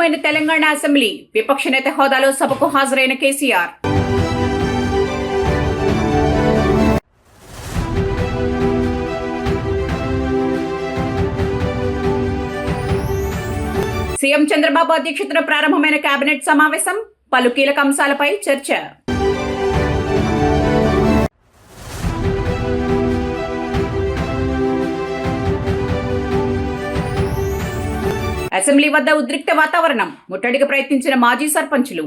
ప్రారంభమైన తెలంగాణ అసెంబ్లీ విపక్ష నేత హోదాలో సభకు హాజరైన కేసీఆర్. సీఎం చంద్రబాబు అధ్యక్షతన ప్రారంభమైన కేబినెట్ సమావేశం, పలు కీలక అంశాలపై చర్చ. అసెంబ్లీ వద్ద ఉద్రిక్త వాతావరణం, ముట్టడికి ప్రయత్నించిన మాజీ సర్పంచులు.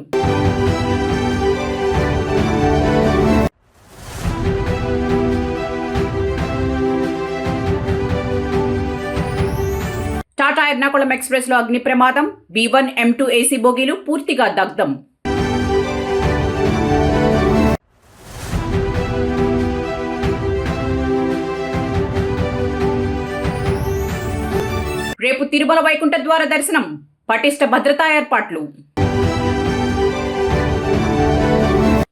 టాటా ఎర్నాకుళం ఎక్స్ప్రెస్ లో అగ్ని ప్రమాదం, B1, M2 AC బోగీలు పూర్తిగా దగ్ధం. రేపు తిరుమల వైకుంఠ ద్వార దర్శనం, పటిష్ట భద్రతా ఏర్పాట్లు.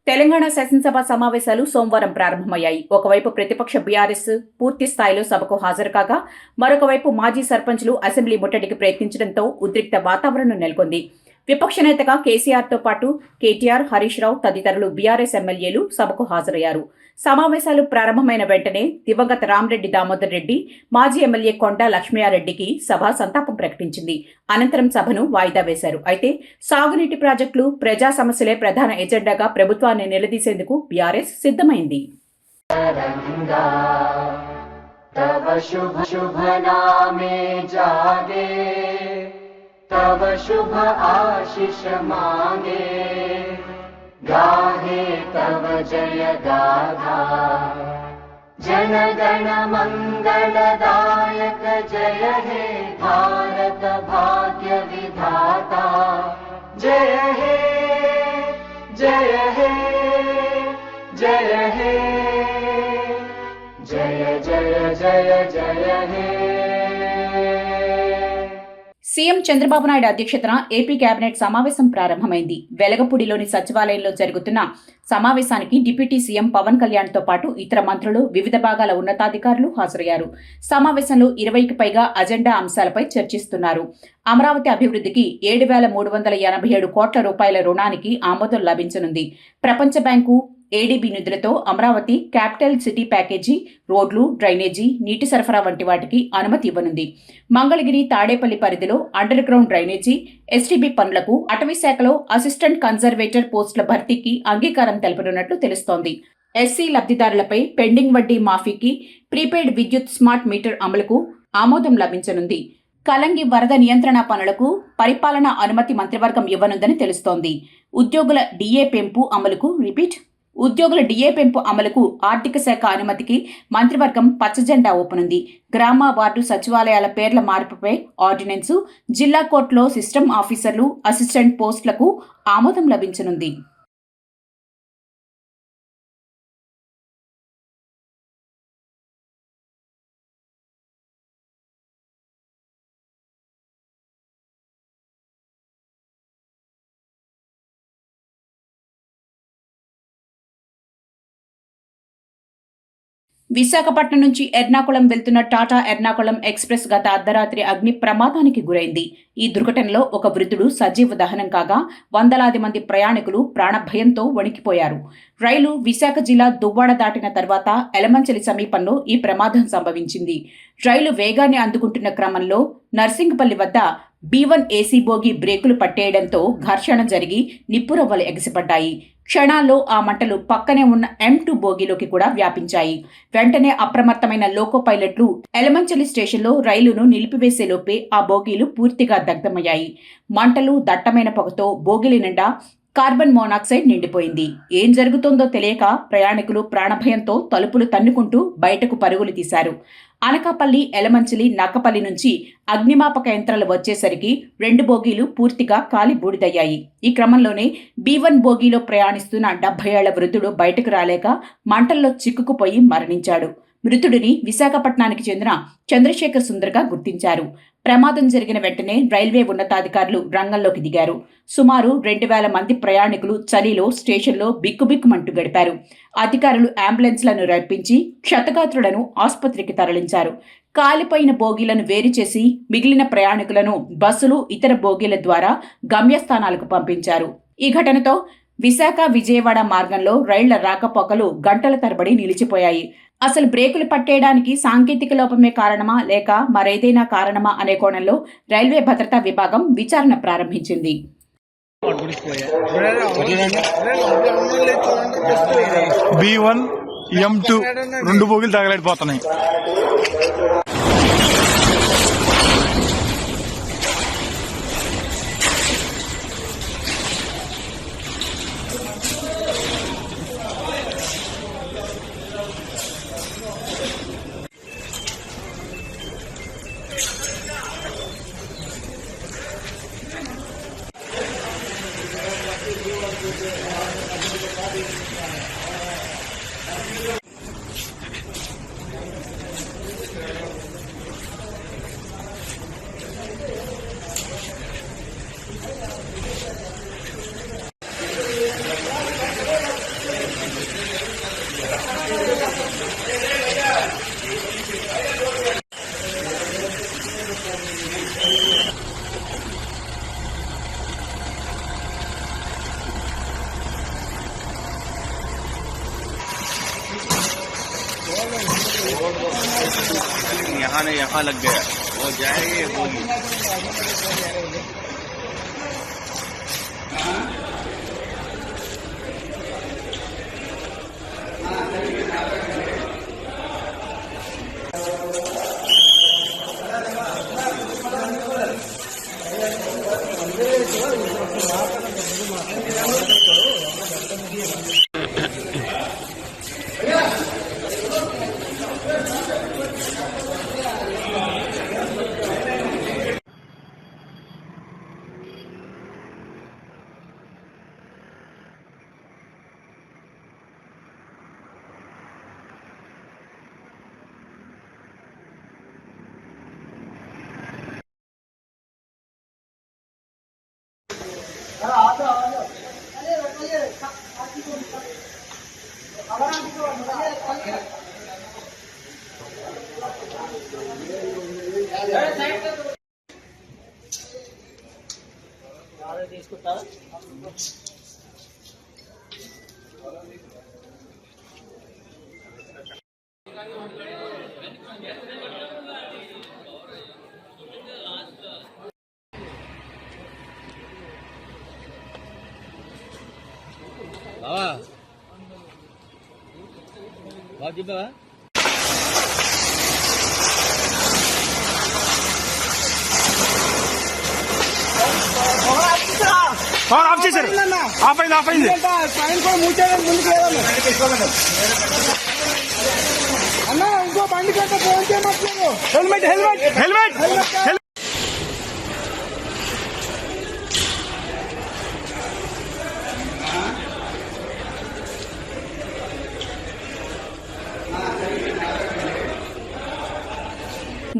తెలంగాణ శాసనసభ సమావేశాలు సోమవారం ప్రారంభమయ్యాయి. ఒకవైపు ప్రతిపక్ష బీఆర్ఎస్ పూర్తి స్థాయిలో సభకు హాజరు కాగా, మరొక వైపు మాజీ సర్పంచులు అసెంబ్లీ ముట్టడికి ప్రయత్నించడంతో ఉద్రిక్త వాతావరణం నెలకొంది. విపక్ష నేతగా కేసీఆర్తో పాటు కేటీఆర్, హరీష్ రావు తదితరులు బీఆర్ఎస్ ఎమ్మెల్యేలు సభకు హాజరయ్యారు. సమావేశాలు ప్రారంభమైన వెంటనే దివంగత రామరెడ్డి దామోదర్ రెడ్డి, మాజీ ఎమ్మెల్యే కొండా లక్ష్మయ్యారెడ్డికి సభ సంతాపం ప్రకటించింది. అనంతరం సభను వాయిదా వేశారు. అయితే సాగునీటి ప్రాజెక్టులు, ప్రజా సమస్యలే ప్రధాన ఎజెండాగా ప్రభుత్వాన్ని నిలదీసేందుకు బీఆర్ఎస్ సిద్ధమైంది. तव शुभ आशीष मांगे, गाहे तव जय गाथा, जन गण मंगलदायक जय हे भारत भाग्य विधाता, जय हे जय हे जय हे जय जय जय जय हे. సీఎం చంద్రబాబు నాయుడు అధ్యక్షతన ఏపీ కేబినెట్ సమావేశం ప్రారంభమైంది. వెలగపూడిలోని సచివాలయంలో జరుగుతున్న సమావేశానికి డిప్యూటీ సీఎం పవన్ కళ్యాణ్తో పాటు ఇతర మంత్రులు, వివిధ భాగాల ఉన్నతాధికారులు హాజరయ్యారు. సమావేశంలో 20కి పైగా అజెండా అంశాలపై చర్చిస్తున్నారు. అమరావతి అభివృద్ధికి 7,387 కోట్ల రూపాయల రుణానికి ఆమోదం లభించనుంది. ప్రపంచ బ్యాంకు, ఏడీబీ నిధులతో అమరావతి క్యాపిటల్ సిటీ ప్యాకేజీ, రోడ్లు, డ్రైనేజీ, నీటి సరఫరా వంటి వాటికి అనుమతి ఇవ్వనుంది. మంగళగిరి, తాడేపల్లి పరిధిలో అండర్ గ్రౌండ్ డ్రైనేజీ, ఎస్టీబీ పనులకు అటవీ శాఖలో అసిస్టెంట్ కన్జర్వేటర్ పోస్టుల భర్తీకి అంగీకారం తెలపనున్నట్లు తెలుస్తోంది. ఎస్సీ లబ్ధిదారులపై పెండింగ్ వడ్డీ మాఫీకి, ప్రీపెయిడ్ విద్యుత్ స్మార్ట్ మీటర్ అమలుకు ఆమోదం లభించనుంది. కలంగి వరద నియంత్రణ పనులకు పరిపాలనా అనుమతి మంత్రివర్గం ఇవ్వనుందని తెలుస్తోంది. ఉద్యోగుల డిఏ పెంపు అమలుకు ఆర్థిక శాఖ అనుమతికి మంత్రివర్గం పచ్చజెండా ఊపనుంది. గ్రామ, వార్డు సచివాలయాల పేర్ల మార్పుపై ఆర్డినెన్సు, జిల్లా కోర్టులో సిస్టమ్ ఆఫీసర్లు, అసిస్టెంట్ పోస్టులకు ఆమోదం లభించనుంది. విశాఖపట్నం నుంచి ఎర్నాకుళం వెళ్తున్న టాటా ఎర్నాకుళం ఎక్స్ప్రెస్ గత అర్ధరాత్రి అగ్ని ప్రమాదానికి గురైంది. ఈ దుర్ఘటనలో ఒక వృద్ధుడు సజీవ దహనం కాగా, వందలాది మంది ప్రయాణికులు ప్రాణభయంతో వణికిపోయారు. రైలు విశాఖ జిల్లా దువ్వాడ దాటిన తర్వాత ఎలమంచలి సమీపంలో ఈ ప్రమాదం సంభవించింది. రైలు వేగాన్ని అందుకుంటున్న క్రమంలో నర్సింగ్పల్లి వద్ద B1 AC బోగి బ్రేకులు పట్టేయడంతో ఘర్షణ జరిగి నిప్పురవ్వలు ఎగసిపడ్డాయి. క్షణాల్లో ఆ మంటలు పక్కనే ఉన్న M2 బోగిలోకి కూడా వ్యాపించాయి. వెంటనే అప్రమత్తమైన లోకో పైలట్లు ఎలమంచలి స్టేషన్లో రైలును నిలిపివేసేలోపే ఆ బోగీలు పూర్తిగా దగ్ధమయ్యాయి. మంటలు, దట్టమైన పొగతో బోగిలి నిండా కార్బన్ మోనాక్సైడ్ నిండిపోయింది. ఏం జరుగుతుందో తెలియక ప్రయాణికులు ప్రాణభయంతో తలుపులు తన్నుకుంటూ బయటకు పరుగులు తీశారు. అనకాపల్లి, ఎలమంచిలి, నక్కపల్లి నుంచి అగ్నిమాపక యంత్రాలు వచ్చేసరికి 2 బోగీలు పూర్తిగా కాలి బూడిదయ్యాయి. ఈ క్రమంలోనే B1 బోగీలో ప్రయాణిస్తున్న 70 ఏళ్ల వృద్ధుడు బయటకు రాలేక మంటల్లో చిక్కుకుపోయి మరణించాడు. మృతుడిని విశాఖపట్నానికి చెందిన చంద్రశేఖర్ సుందర్గా గుర్తించారు. ప్రమాదం జరిగిన వెంటనే రైల్వే ఉన్నతాధికారులు రంగంలోకి దిగారు. సుమారు 2,000 మంది ప్రయాణికులు చలిలో స్టేషన్లో బిక్కుబిక్కుమంటూ గడిపారు. అధికారులు అంబులెన్స్లను రప్పించి క్షతగాత్రులను ఆసుపత్రికి తరలించారు. కాలిపోయిన బోగీలను వేరు చేసి మిగిలిన ప్రయాణికులను బస్సులు ఇతర బోగీల ద్వారా గమ్యస్థానాలకు పంపించారు. ఈ ఘటనతో విశాఖ విజయవాడ మార్గంలో రైళ్ల రాకపోకలు గంటల తరబడి నిలిచిపోయాయి. అసలు బ్రేకులు పట్టేయడానికి సాంకేతిక లోపమే కారణమా లేక మరేదైనా కారణమా అనే కోణంలో రైల్వే భద్రతా విభాగం విచారణ ప్రారంభించింది. B1 M2 రెండు బోగిలు తగలడిపోతున్నాయి. यहाँ ने यहाँ लग गया, वो जाएगी होगी। బావా బాగా చెప్పావా? ఆఫ్ చేశారు. ఆఫ్ అయింది. అన్నా ఇంకో బండి కంటే ఫోన్ చేయమట్లేదు. హెల్మెట్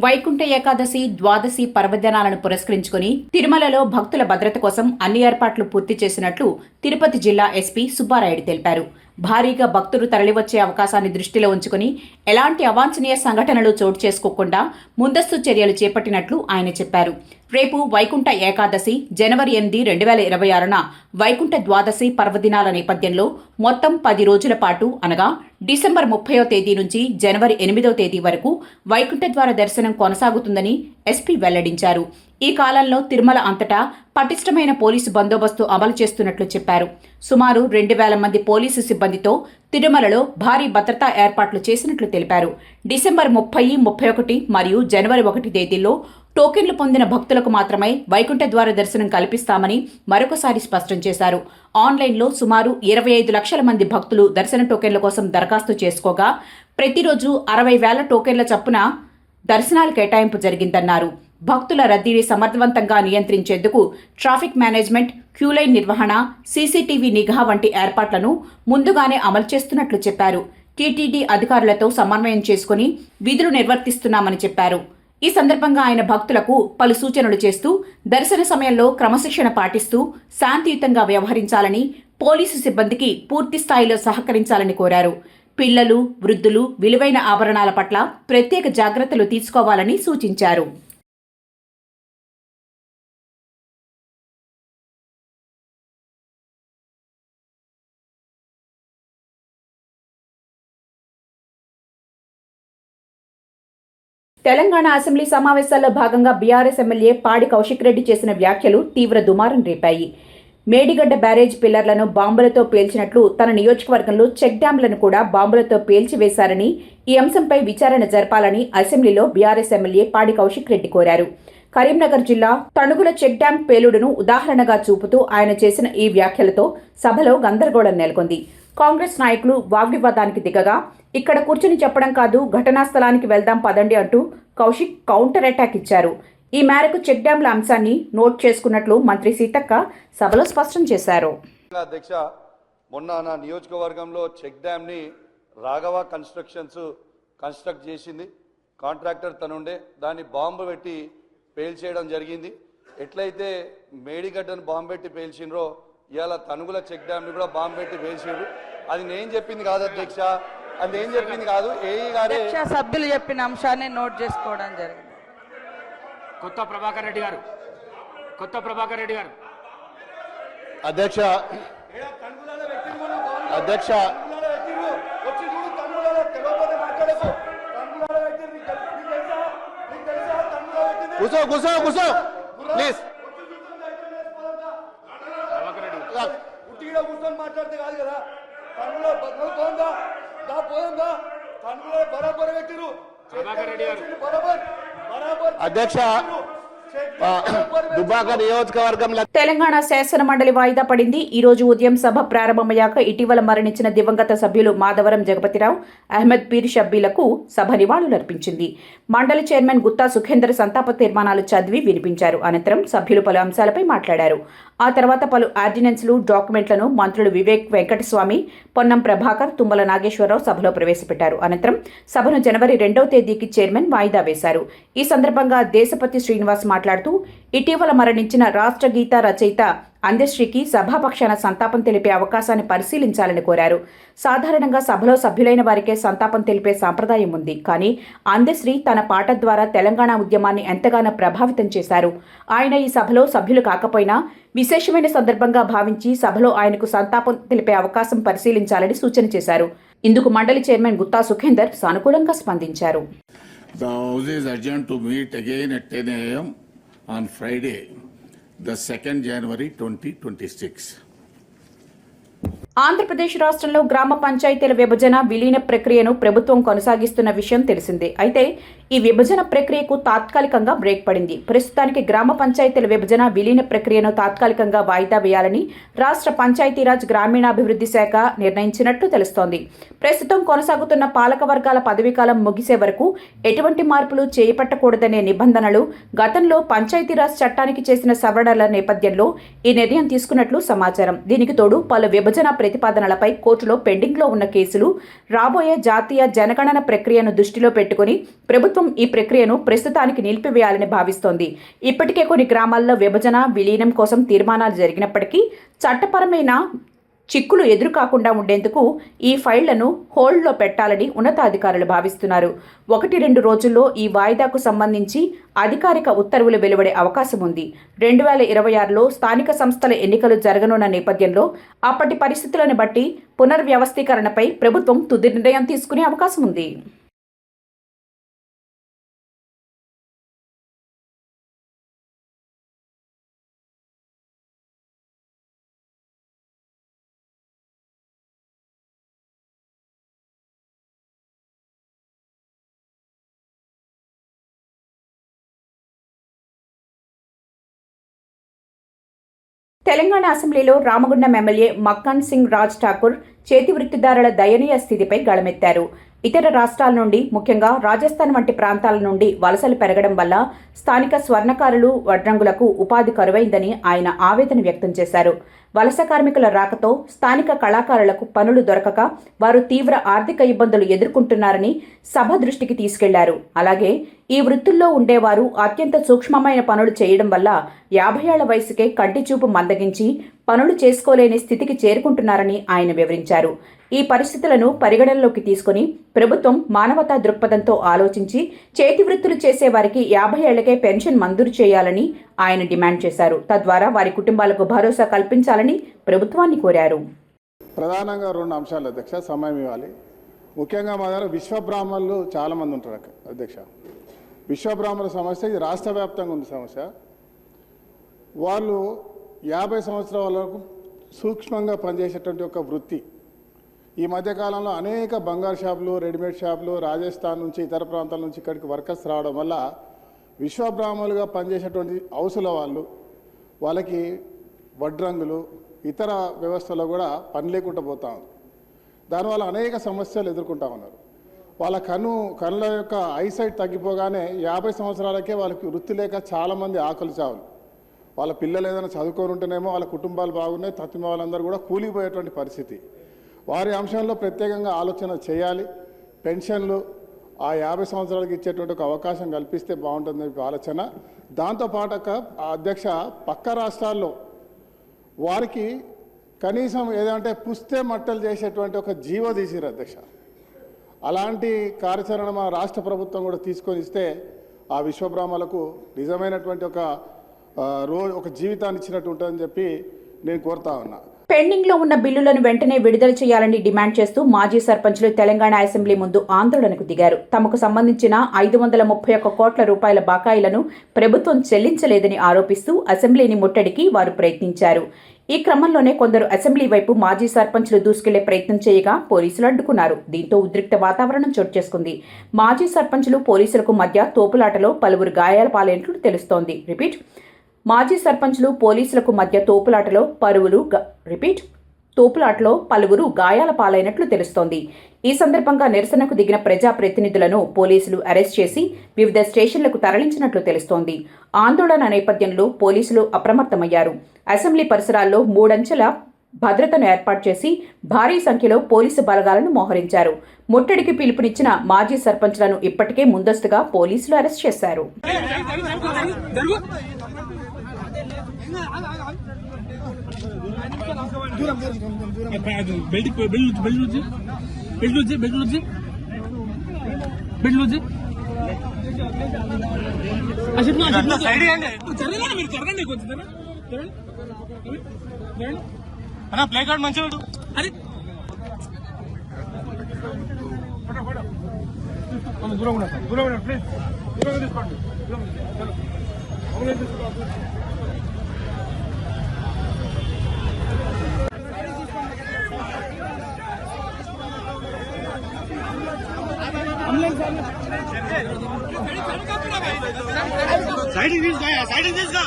వైకుంఠ ఏకాదశి, ద్వాదశి పర్వదినాలను పురస్కరించుకుని తిరుమలలో భక్తుల భద్రత కోసం అన్ని ఏర్పాట్లు పూర్తి చేసినట్లు తిరుపతి జిల్లా ఎస్పీ సుబ్బారాయుడు తెలిపారు. భారీగా భక్తులు తరలివచ్చే అవకాశాన్ని దృష్టిలో ఉంచుకుని ఎలాంటి అవాంఛనీయ సంఘటనలు చోటు చేసుకోకుండా ముందస్తు చర్యలు చేపట్టినట్లు ఆయన చెప్పారు. రేపు వైకుంఠ ఏకాదశి జనవరి 8, 2026న వైకుంఠ ద్వాదశి పర్వదినాల నేపథ్యంలో మొత్తం 10 రోజుల పాటు అనగా డిసెంబర్ 30వ తేదీ నుంచి జనవరి 8వ తేదీ వరకు వైకుంఠ ద్వార దర్శనం కొనసాగుతుందని ఎస్పీ వెల్లడించారు. ఈ కాలంలో తిరుమల అంతటా పటిష్టమైన పోలీసు బందోబస్తు అమలు చేస్తున్నట్లు చెప్పారు. సుమారు 2000 మంది పోలీసు సిబ్బందితో తిరుమలలో భారీ భద్రతా ఏర్పాట్లు చేసినట్లు తెలిపారు. డిసెంబర్ 30, 31 మరియు జనవరి 1 తేదీల్లో టోకెన్లు పొందిన భక్తులకు మాత్రమే వైకుంఠ ద్వార దర్శనం కల్పిస్తామని మరొకసారి స్పష్టం చేశారు. ఆన్లైన్లో సుమారు 25 లక్షల మంది భక్తులు దర్శన టోకెన్ల కోసం దరఖాస్తు చేసుకోగా ప్రతిరోజు 60,000 టోకెన్ల చొప్పున దర్శనాల కేటాయింపు జరిగిందన్నారు. భక్తుల రద్దీని సమర్థవంతంగా నియంత్రించేందుకు ట్రాఫిక్ మేనేజ్మెంట్, క్యూలైన్ నిర్వహణ, సీసీటీవీ నిఘా వంటి ఏర్పాట్లను ముందుగానే అమలు చేస్తున్నట్లు చెప్పారు. టీటీడీ అధికారులతో సమన్వయం చేసుకుని విధులు నిర్వర్తిస్తున్నామని చెప్పారు. ఈ సందర్భంగా ఆయన భక్తులకు పలు సూచనలు చేస్తూ దర్శన సమయంలో క్రమశిక్షణ పాటిస్తూ శాంతియుతంగా వ్యవహరించాలని, పోలీసు సిబ్బందికి పూర్తి స్థాయిలో సహకరించాలని కోరారు. పిల్లలు, వృద్ధులు విలువైన ఆభరణాల పట్ల ప్రత్యేక జాగ్రత్తలు తీసుకోవాలని సూచించారు. తెలంగాణ అసెంబ్లీ సమావేశాల్లో భాగంగా బీఆర్ఎస్ ఎమ్మెల్యే పాడి కౌశిక్ రెడ్డి చేసిన వ్యాఖ్యలు తీవ్ర దుమారం రేపాయి. మేడిగడ్డ బ్యారేజ్ పిల్లర్లను బాంబులతో పేల్చినట్లు తన నియోజకవర్గంలో చెక్ డ్యాంలను కూడా బాంబులతో పేల్చివేశారని, ఈ అంశంపై విచారణ జరపాలని అసెంబ్లీలో బీఆర్ఎస్ ఎమ్మెల్యే పాడి కౌశిక్ రెడ్డి కోరారు. కరీంనగర్ జిల్లా తణుగుల చెక్ డ్యాం పేలుడును ఉదాహరణగా చూపుతూ ఆయన చేసిన ఈ వ్యాఖ్యలతో సభలో గందరగోళం నెలకొంది. కాంగ్రెస్ నాయకులు వాగ్వివాదానికి దిగగా, ఇక్కడ కూర్చుని చెప్పడం కాదు, ఘటనా స్థలానికి వెళ్దాం పదండి అంటూ కౌశిక్ కౌంటర్ అటాక్ ఇచ్చారు. ఈ మేరకు చెక్ డ్యాంల అంశాన్ని నోట్ చేసుకున్నట్లు మంత్రి సీతక్క సభలో స్పష్టం చేశారు. అధ్యక్ష, మొన్న నా నియోజకవర్గంలో చెక్ డ్యామ్ని రాఘవ కన్స్ట్రక్ట్ చేసింది. కాంట్రాక్టర్ తనుండే దాన్ని బాంబు పెట్టి పేల్చేయడం జరిగింది. ఎట్లయితే మేడిగడ్డను బాంబు పెట్టి పేల్చిండ్రో ఇవాళ తణుగుల చెక్ డ్యామ్ని కూడా బాంబు పెట్టి పేల్చిండ్రు. అది నేను చెప్పింది కాదు అధ్యక్ష, అది నేను చెప్పింది కాదు, ఏఈ గారే సభ్యులు చెప్పిన అంశాన్ని నోట్ చేసుకోవడం జరిగింది. కొత్త ప్రభాకర్ రెడ్డి గారు అధ్యక్ష కూసో ప్లీజ్. కూర్చొని మాట్లాడితే కాదు కదా, బరాబర్ పెట్టిరు అధ్యక్ష, దుబ్బాక నియోజకవర్గంలో తెలంగాణ శాసన మండలి వాయిదా పడింది. ఈ రోజు ఉదయం సభ ప్రారంభమయ్యాక ఇటీవల మరణించిన దివంగత సభ్యులు మాధవరం జగపతిరావు, అహ్మద్ పీర్ షబ్బీలకు సభ నివాళులర్పించింది. మండలి చైర్మన్ గుత్తా సుఖేందర్ సంతాప తీర్మానాలు చదివి వినిపించారు. అనంతరం సభ్యులు పలు అంశాలపై మాట్లాడారు. ఆ తర్వాత పలు ఆర్డినెన్స్లు, డాక్యుమెంట్లను మంత్రులు వివేక్ వెంకటస్వామి, పొన్నం ప్రభాకర్, తుమ్మల నాగేశ్వరరావు సభలో ప్రవేశపెట్టారు. అనంతరం సభను జనవరి 2వ తేదీకి చైర్మన్ వాయిదా వేశారు. ఈ సందర్భంగా దేశపతి శ్రీనివాస్ మాట్లాడుతూ, ఇటీవల మరణించిన రాష్ట్ర గీత రచయిత అందశ్రీకి సభాపక్షాన సంతాపం తెలిపే అవకాశాన్ని పరిశీలించాలని కోరారు. సాధారణంగా సభలో సభ్యులైన వారికే సంతాపం తెలిపే సాంప్రదాయం ఉంది. కానీ అందశ్రీ తన పాట ద్వారా తెలంగాణ ఉద్యమాన్ని ఎంతగానో ప్రభావితం చేశారు. ఆయన ఈ సభలో సభ్యులు కాకపోయినా విశేషమైన సందర్భంగా భావించి సభలో ఆయనకు సంతాపం తెలిపే అవకాశం పరిశీలించాలని సూచన చేశారు. ఇందుకు మండలి చైర్మన్ గుత్తా సుఖేందర్ సానుకూలంగా స్పందించారు. The House is adjourned to meet again at 10 a.m. on Friday, the 2nd January 2026. Andhra Pradesh రాష్ట్రంలో గ్రామ పంచాయతీల విభజన, విలీన ప్రక్రియను ప్రభుత్వం కొనసాగిస్తున్న విషయం తెలిసిందే. అయితే ఈ విభజన ప్రక్రియకు తాత్కాలికంగా బ్రేక్ పడింది. ప్రస్తుతానికి గ్రామ పంచాయతీల విభజన, విలీన ప్రక్రియను తాత్కాలికంగా వాయిదా వేయాలని రాష్ట్ర పంచాయతీరాజ్ గ్రామీణాభివృద్ధి శాఖ నిర్ణయించినట్లు తెలుస్తోంది. ప్రస్తుతం కొనసాగుతున్న పాలక వర్గాల పదవీకాలం ముగిసే వరకు ఎటువంటి మార్పులు చేపట్టకూడదనే నిబంధనలు గతంలో పంచాయతీరాజ్ చట్టానికి చేసిన సవరణల నేపథ్యంలో ఈ నిర్ణయం తీసుకున్నట్లు సమాచారం. దీనికి తోడు పలు విభజన ప్రతిపాదనలపై కోర్టులో పెండింగ్లో ఉన్న కేసులు, రాబోయే జాతీయ జనగణన ప్రక్రియను దృష్టిలో పెట్టుకుని ప్రభుత్వం ఈ ప్రక్రియను ప్రస్తుతానికి నిలిపివేయాలని భావిస్తోంది. ఇప్పటికే కొన్ని గ్రామాల్లో విభజన, విలీనం కోసం తీర్మానాలు జరిగినప్పటికీ చట్టపరమైన చిక్కులు ఎదురుకాకుండా ఉండేందుకు ఈ ఫైళ్లను హోల్డ్లో పెట్టాలని ఉన్నతాధికారులు భావిస్తున్నారు. 1-2 రోజుల్లో ఈ వాయిదాకు సంబంధించి అధికారిక ఉత్తర్వులు వెలువడే అవకాశం ఉంది. 2026లో స్థానిక సంస్థల ఎన్నికలు జరగనున్న నేపథ్యంలో అప్పటి పరిస్థితులను బట్టి పునర్వ్యవస్థీకరణపై ప్రభుత్వం తుది నిర్ణయం తీసుకునే అవకాశం ఉంది. తెలంగాణ అసెంబ్లీలో రామగుండం ఎమ్మెల్యే మక్కన్ సింగ్ రాజ్ ఠాకూర్ చేతి వృత్తిదారుల దయనీయ స్థితిపై గళమెత్తారు. ఇతర రాష్ట్రాల నుండి, ముఖ్యంగా రాజస్థాన్ వంటి ప్రాంతాల నుండి వలసలు పెరగడం వల్ల స్థానిక స్వర్ణకారులు, వడ్రంగులకు ఉపాధి కరువైందని ఆయన ఆవేదన వ్యక్తం చేశారు. వలస కార్మికుల రాకతో స్థానిక కళాకారులకు పనులు దొరకక వారు తీవ్ర ఆర్థిక ఇబ్బందులు ఎదుర్కొంటున్నారని సభ దృష్టికి తీసుకెళ్లారు. అలాగే ఈ వృత్తుల్లో ఉండేవారు అత్యంత సూక్ష్మమైన పనులు చేయడం వల్ల 50 ఏళ్ల వయసుకే కంటి చూపు మందగించి పనులు చేసుకోలేని స్థితికి చేరుకుంటున్నారని ఆయన వివరించారు. ఈ పరిస్థితులను పరిగణనలోకి తీసుకుని ప్రభుత్వం మానవతా దృక్పథంతో ఆలోచించి చేతి వృత్తులు చేసే వారికి 50 ఏళ్లకే పెన్షన్ మంజూరు చేయాలని ఆయన డిమాండ్ చేశారు. తద్వారా వారి కుటుంబాలకు భరోసా కల్పించాలని ప్రభుత్వాన్ని కోరారు. ప్రధానంగా 2 అంశాలు అధ్యక్ష, సమయం ఇవ్వాలి. ముఖ్యంగా మా దగ్గర విశ్వబ్రాహ్మణులు చాలామంది ఉంటారు అధ్యక్ష. విశ్వబ్రాహ్మణుల సమస్య ఇది రాష్ట్ర వ్యాప్తంగా ఉంది సమస్య. వాళ్ళు 50 సంవత్సరాల వరకు సూక్ష్మంగా పనిచేసేటువంటి ఒక వృత్తి. ఈ మధ్యకాలంలో అనేక బంగారు షాపులు, రెడీమేడ్ షాపులు, రాజస్థాన్ నుంచి ఇతర ప్రాంతాల నుంచి ఇక్కడికి వర్కర్స్ రావడం వల్ల విశ్వబ్రాహ్మణులుగా పనిచేసేటువంటి హౌసుల వాళ్ళకి వడ్రంగులు ఇతర వ్యవస్థలో కూడా పని లేకుండా పోతా ఉంది. దానివల్ల అనేక సమస్యలు ఎదుర్కొంటా ఉన్నారు. వాళ్ళ కళ్ళ యొక్క ఐసైట్ తగ్గిపోగానే 50 సంవత్సరాలకే వాళ్ళకి వృత్తి లేక చాలామంది ఆకలి చావులు. వాళ్ళ పిల్లలు ఏదైనా చదువుకొని ఉంటేనేమో వాళ్ళ కుటుంబాలు బాగున్నాయి, తత్తిమ వాళ్ళందరూ కూడా కూలిపోయేటువంటి పరిస్థితి. వారి అంశంలో ప్రత్యేకంగా ఆలోచన చేయాలి. పెన్షన్లు ఆ 50 సంవత్సరాలకి ఇచ్చేటువంటి ఒక అవకాశం కల్పిస్తే బాగుంటుందని ఆలోచన. దాంతోపాటు అధ్యక్ష, పక్క రాష్ట్రాల్లో వారికి కనీసం ఏదంటే పుస్తే మట్టలు చేసేటువంటి ఒక జీవో తీసిరు అధ్యక్ష. అలాంటి కార్యాచరణ మా రాష్ట్ర ప్రభుత్వం కూడా తీసుకొని ఇస్తే ఆ విశ్వబ్రాహ్మణులకు నిజమైనటువంటి ఒక జీవితాన్ని ఇచ్చినట్టు ఉంటుందని చెప్పి నేను కోరుతా ఉన్నా. పెండింగ్ లో ఉన్న బిల్లులను వెంటనే విడుదల చేయాలని డిమాండ్ చేస్తూ మాజీ సర్పంచులు తెలంగాణ అసెంబ్లీ ముందు ఆందోళనకు దిగారు. తమకు సంబంధించిన 531 కోట్ల రూపాయల బకాయిలను ప్రభుత్వం చెల్లించలేదని ఆరోపిస్తూ అసెంబ్లీని ముట్టడికి వారు ప్రయత్నించారు. ఈ క్రమంలోనే కొందరు అసెంబ్లీ వైపు మాజీ సర్పంచులు దూసుకెళ్లే ప్రయత్నం చేయగా పోలీసులు అడ్డుకున్నారు. దీంతో ఉద్రిక్త వాతావరణం చోటు చేసుకుంది. మాజీ సర్పంచులు పోలీసులకు మధ్య తోపులాటలో పలువురు గాయాల పాలైనట్లు తెలుస్తోంది. మాజీ సర్పంచులు పోలీసులకు మధ్య తోపులాటలో పలువురు గాయాల పాలైనట్లు తెలుస్తోంది. ఈ సందర్భంగా నిరసనకు దిగిన ప్రజాప్రతినిధులను పోలీసులు అరెస్ట్ చేసి వివిధ స్టేషన్లకు తరలించినట్లు తెలుస్తోంది. ఆందోళన నేపథ్యంలో పోలీసులు అప్రమత్తమయ్యారు. అసెంబ్లీ పరిసరాల్లో 3 అంచెల భద్రతను ఏర్పాటు చేసి భారీ సంఖ్యలో పోలీసు బలగాలను మోహరించారు. ముట్టడికి పిలుపునిచ్చిన మాజీ సర్పంచ్లను ఇప్పటికే ముందస్తుగా పోలీసులు అరెస్ట్ చేశారు. ప్లే కార్డ్ మంచిగా అరే దూరం ప్లీజ్ దూరం తీసుకోండి. సైడ్ తీసుకో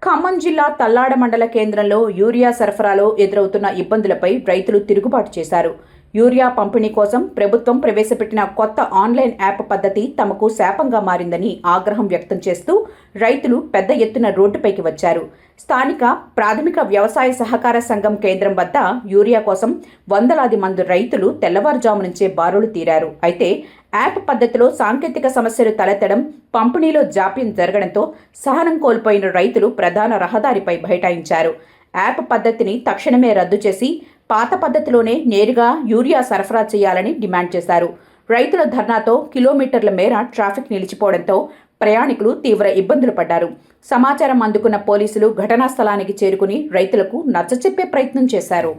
ఖమ్మం జిల్లా తల్లాడ మండల కేంద్రంలో యూరియా సరఫరాలో ఎదురవుతున్న ఇబ్బందులపై రైతులు తిరుగుబాటు చేశారు. యూరియా పంపిణీ కోసం ప్రభుత్వం ప్రవేశపెట్టిన కొత్త ఆన్లైన్ యాప్ పద్ధతి తమకు శాపంగా మారిందని ఆగ్రహం వ్యక్తం చేస్తూ రైతులు పెద్ద ఎత్తున రోడ్డుపైకి వచ్చారు. స్థానిక ప్రాథమిక వ్యవసాయ సహకార సంఘం కేంద్రం వద్ద యూరియా కోసం వందలాది మంది రైతులు తెల్లవారుజాము నుంచే బారులు తీరారు. అయితే యాప్ పద్ధతిలో సాంకేతిక సమస్యలు తలెత్తడం, పంపిణీలో జాప్యం జరగడంతో సహనం కోల్పోయిన రైతులు ప్రధాన రహదారిపై బైఠాయించారు. యాప్ పద్ధతిని తక్షణమే రద్దు చేసి పాత పద్ధతిలోనే నేరుగా యూరియా సరఫరా చేయాలని డిమాండ్ చేశారు. రైతుల ధర్నాతో కిలోమీటర్ల మేర ట్రాఫిక్ నిలిచిపోవడంతో ప్రయాణికులు తీవ్ర ఇబ్బందులు పడ్డారు. సమాచారం అందుకున్న పోలీసులు ఘటనా స్థలానికి చేరుకుని రైతులకు నచ్చచెప్పే ప్రయత్నం చేశారు.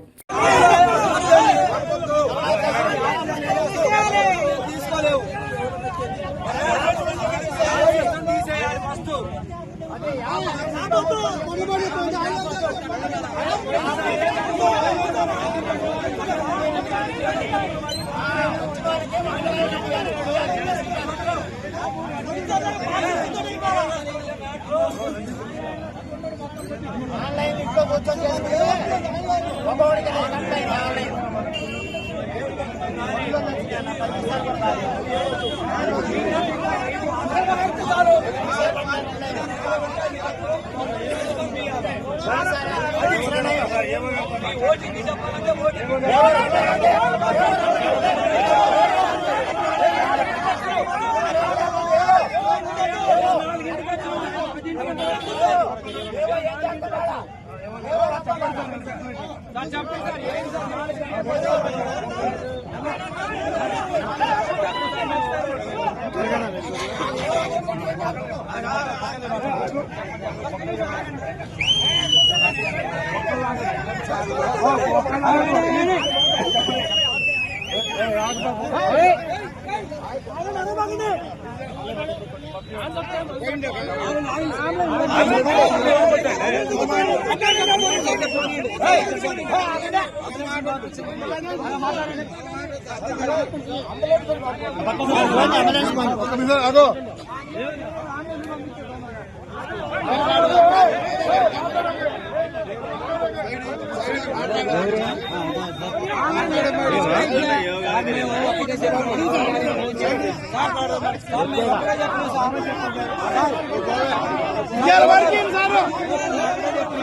Working, sir.